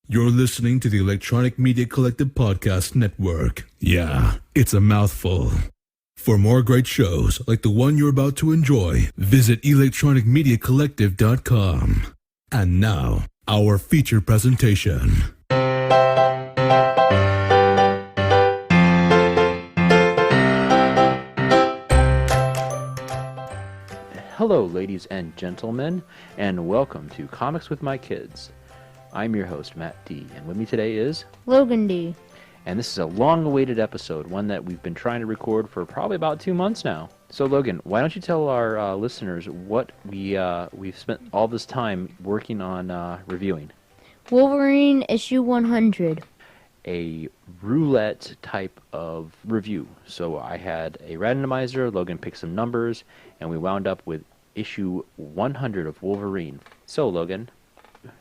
You're listening to the Electronic Media Collective Podcast Network. Yeah, it's a mouthful. For more great shows like the one you're about to enjoy, visit electronicmediacollective.com. And now, our feature presentation. Hello, ladies and gentlemen, and welcome to Comics with My Kids. I'm your host, Matt D, and with me today is Logan D. And this is a long-awaited episode, one that we've been trying to record for probably about 2 months now. So, Logan, why don't you tell our listeners what we've spent all this time working on reviewing? Wolverine issue 100. A roulette type of review. So I had a randomizer, Logan picked some numbers, and we wound up with issue 100 of Wolverine. So, Logan,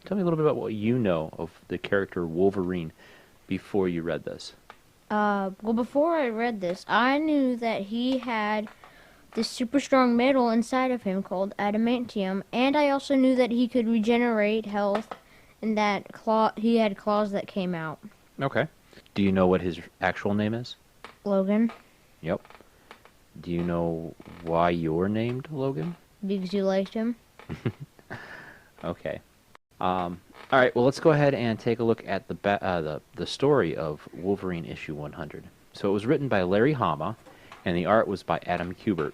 tell me a little bit about what you know of the character Wolverine before you read this. Well, before I read this, I knew that he had this super strong metal inside of him called adamantium, and I also knew that he could regenerate health, and that he had claws that came out. Okay. Do you know what his actual name is? Logan. Yep. Do you know why you're named Logan? Because you liked him. Okay. All right. Well, let's go ahead and take a look at the story of Wolverine issue 100. So it was written by Larry Hama, and the art was by Adam Kubert.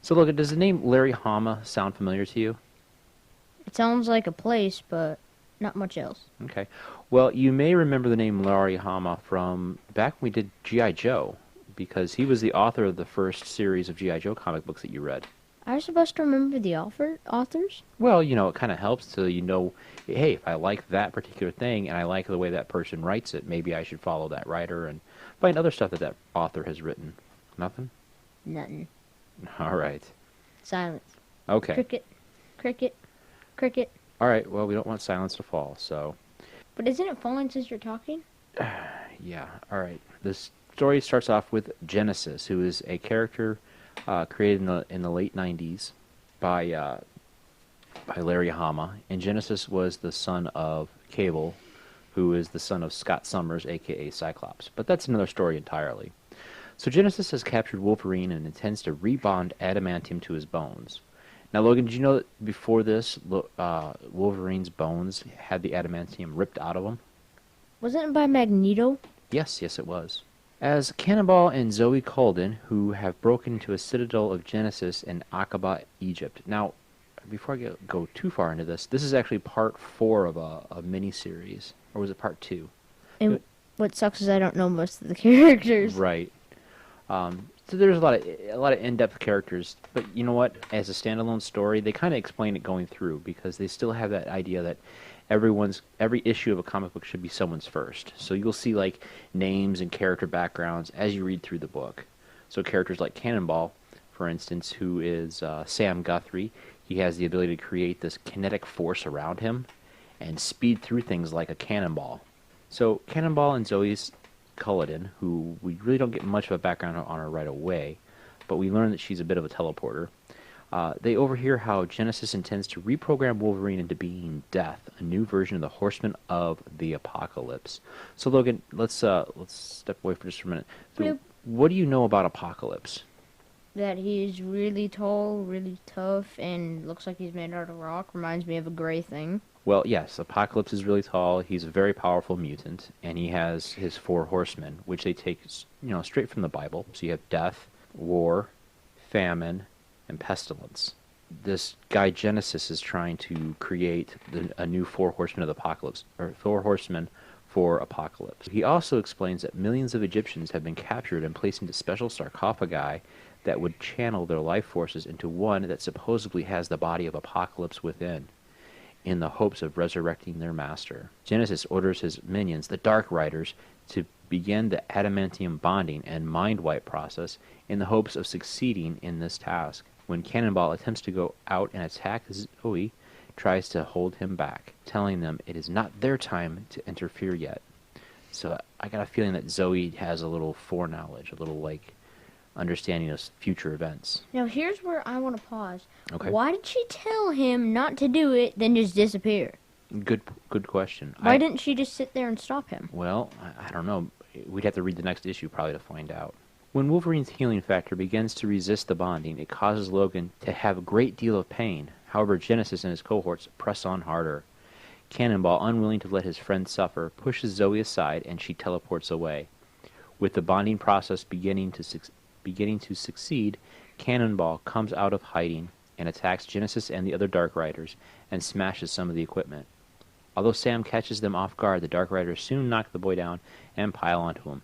So, Logan, does the name Larry Hama sound familiar to you? It sounds like a place, but not much else. Okay. Well, you may remember the name Larry Hama from back when we did G.I. Joe, because he was the author of the first series of G.I. Joe comic books that you read. I was supposed to remember the authors? Well, you know, it kind of helps to, you know, hey, if I like that particular thing and I like the way that person writes it, maybe I should follow that writer and find other stuff that author has written. Nothing? Nothing. All right. Silence. Okay. Cricket. Cricket. Cricket. All right, well, we don't want silence to fall, so... But isn't it falling since you're talking? Yeah, all right. This story starts off with Genesis, who is a character created in the late 90s by Larry Hama. And Genesis was the son of Cable, who is the son of Scott Summers, a.k.a. Cyclops. But that's another story entirely. So Genesis has captured Wolverine and intends to rebond adamantium to his bones. Now, Logan, did you know that before this, Wolverine's bones had the adamantium ripped out of them? Wasn't it by Magneto? Yes, it was. As Cannonball and Zoe Calden, who have broken into a citadel of Genesis in Aqaba, Egypt. Now, before I go too far into this, this is actually part 4 of a miniseries. Or was it part 2? And what sucks is I don't know most of the characters. Right. So there's a lot of in-depth characters, but you know what? As a standalone story, they kind of explain it going through because they still have that idea that every issue of a comic book should be someone's first. So you'll see like names and character backgrounds as you read through the book. So characters like Cannonball, for instance, who is Sam Guthrie, he has the ability to create this kinetic force around him and speed through things like a cannonball. So Cannonball and Zoe's Culloden, who we really don't get much of a background on her right away, but we learn that she's a bit of a teleporter. They overhear how Genesis intends to reprogram Wolverine into being Death, a new version of the Horseman of the Apocalypse. So, Logan, let's step away for just a minute. So, Yep. What do you know about Apocalypse? That he's really tall, really tough, and looks like he's made out of rock. Reminds me of a gray thing. Well, yes, Apocalypse is really tall. He's a very powerful mutant, and he has his 4 horsemen, which they take, straight from the Bible. So you have death, war, famine, and pestilence. This guy Genesis is trying to create a new 4 horsemen of the apocalypse, or 4 horsemen for Apocalypse. He also explains that millions of Egyptians have been captured and placed into special sarcophagi that would channel their life forces into one that supposedly has the body of Apocalypse within, in the hopes of resurrecting their master. Genesis orders his minions, the Dark Riders, to begin the adamantium bonding and mind wipe process in the hopes of succeeding in this task. When Cannonball attempts to go out and attack Zoe, tries to hold him back, telling them it is not their time to interfere yet. So I got a feeling that Zoe has a little foreknowledge, a little understanding of future events. Now, here's where I want to pause. Okay. Why did she tell him not to do it, then just disappear? Good question. Why didn't she just sit there and stop him? Well, I don't know. We'd have to read the next issue probably to find out. When Wolverine's healing factor begins to resist the bonding, it causes Logan to have a great deal of pain. However, Genesis and his cohorts press on harder. Cannonball, unwilling to let his friend suffer, pushes Zoe aside and she teleports away. With the bonding process beginning to succeed, Cannonball comes out of hiding and attacks Genesis and the other Dark Riders and smashes some of the equipment. Although Sam catches them off guard, the Dark Riders soon knock the boy down and pile onto him,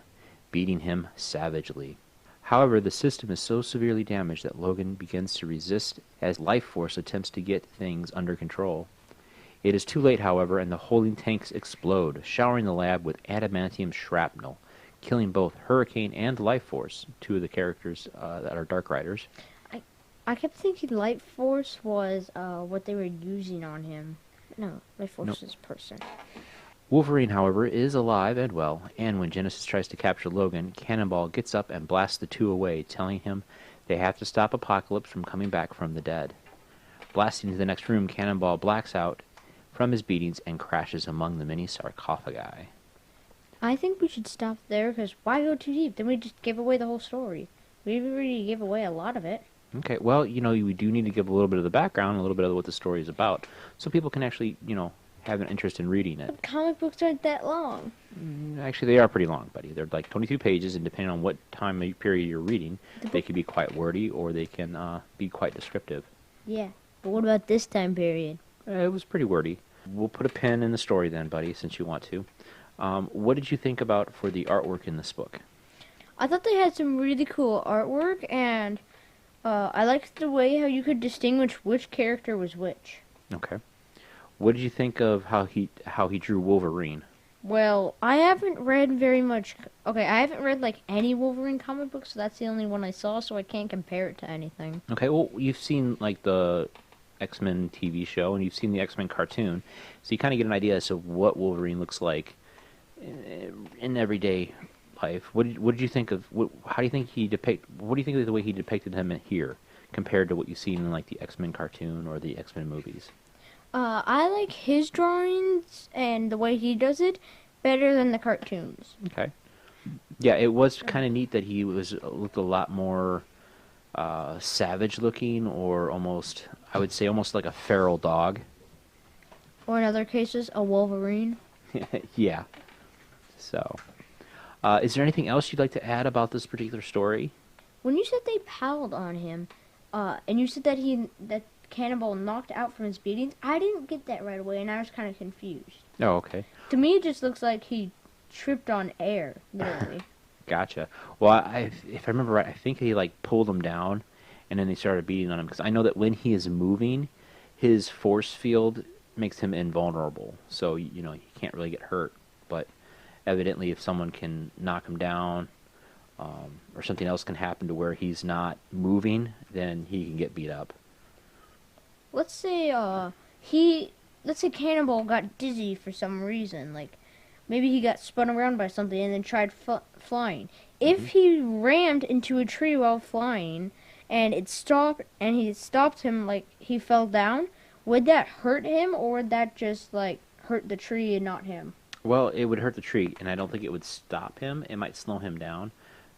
beating him savagely. However, the system is so severely damaged that Logan begins to resist as Life Force attempts to get things under control. It is too late, however, and the holding tanks explode, showering the lab with adamantium shrapnel, killing both Hurricane and Life Force, two of the characters that are Dark Riders. I kept thinking Life Force was what they were using on him. No, Life Force is a person. Wolverine, however, is alive and well, and when Genesis tries to capture Logan, Cannonball gets up and blasts the two away, telling him they have to stop Apocalypse from coming back from the dead. Blasting to the next room, Cannonball blacks out from his beatings and crashes among the many sarcophagi. I think we should stop there, because why go too deep? Then we just give away the whole story. We already gave away a lot of it. Okay, well, we do need to give a little bit of the background, a little bit of what the story is about, so people can actually, have an interest in reading it. But comic books aren't that long. Actually, they are pretty long, buddy. They're like 22 pages, and depending on what time period you're reading, they can be quite wordy, or they can be quite descriptive. Yeah, but what about this time period? It was pretty wordy. We'll put a pin in the story then, buddy, since you want to. What did you think about for the artwork in this book? I thought they had some really cool artwork, and I liked the way how you could distinguish which character was which. Okay. What did you think of how he drew Wolverine? Well, I haven't read very much. Okay, I haven't read like any Wolverine comic books, so that's the only one I saw, so I can't compare it to anything. Okay, well, you've seen like the X-Men TV show, and you've seen the X-Men cartoon, so you kind of get an idea as to what Wolverine looks like in everyday life. What did you think of? How do you think What do you think of the way he depicted him here compared to what you've seen in like the X-Men cartoon or the X-Men movies? I like his drawings and the way he does it better than the cartoons. Okay. Yeah, it was kind of neat that he looked a lot more savage looking, or almost, I would say, almost like a feral dog. Or in other cases, a Wolverine. Yeah. So, is there anything else you'd like to add about this particular story? When you said they piled on him, and you said that Cannonball knocked out from his beatings, I didn't get that right away, and I was kind of confused. Oh, okay. To me, it just looks like he tripped on air, literally. Gotcha. Well, if I remember right, I think he like pulled him down, and then they started beating on him, because I know that when he is moving, his force field makes him invulnerable, so he can't really get hurt. But evidently, if someone can knock him down, or something else can happen to where he's not moving, then he can get beat up. Let's say Cannonball got dizzy for some reason, like maybe he got spun around by something and then tried flying. If he rammed into a tree while flying and he stopped him, like he fell down, would that hurt him, or would that just like hurt the tree and not him? Well, it would hurt the tree, and I don't think it would stop him. It might slow him down,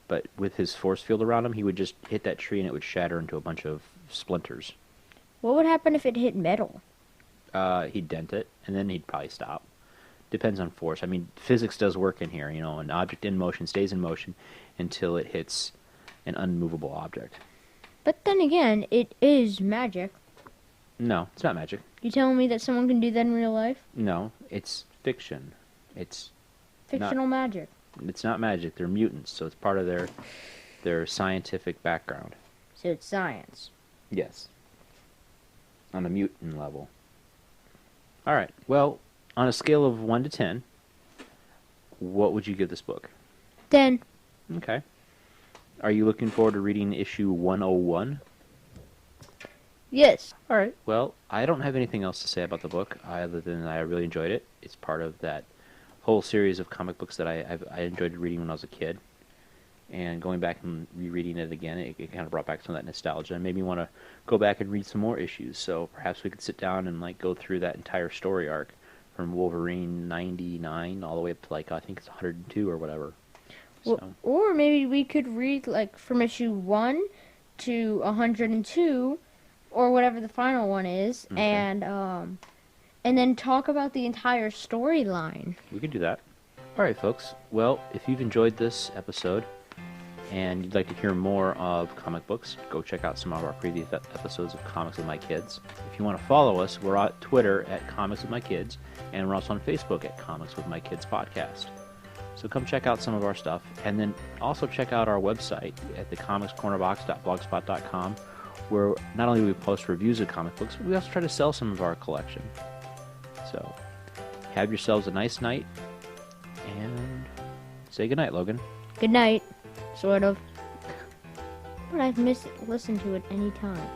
but with his force field around him, he would just hit that tree and it would shatter into a bunch of splinters. What would happen if it hit metal? He'd dent it, and then he'd probably stop. Depends on force. I mean, physics does work in here. An object in motion stays in motion until it hits an unmovable object. But then again, it is magic. No, it's not magic. You telling me that someone can do that in real life? No, it's fiction. It's fictional magic. It's not magic. They're mutants, so it's part of their scientific background. So it's science. Yes. On a mutant level. All right. Well, on a scale of 1 to 10, what would you give this book? 10. Okay. Are you looking forward to reading issue 101? Yes. All right. Well, I don't have anything else to say about the book other than I really enjoyed it. It's part of that whole series of comic books that I enjoyed reading when I was a kid. And going back and rereading it again, it kind of brought back some of that nostalgia and made me want to go back and read some more issues. So perhaps we could sit down and go through that entire story arc from Wolverine 99 all the way up to like I think it's 102 or whatever. So. Or maybe we could read like from issue 1 to 102 or whatever the final one is, Okay. and then talk about the entire storyline. We could do that. All right, folks. Well, if you've enjoyed this episode and you'd like to hear more of comic books, go check out some of our previous episodes of Comics with My Kids. If you want to follow us, we're on Twitter at Comics with My Kids, and we're also on Facebook at Comics with My Kids Podcast. So come check out some of our stuff, and then also check out our website at thecomicscornerbox.blogspot.com, where not only do we post reviews of comic books, but we also try to sell some of our collection. So have yourselves a nice night, and say goodnight, Logan. Good night, sort of. But I've listened to it any time.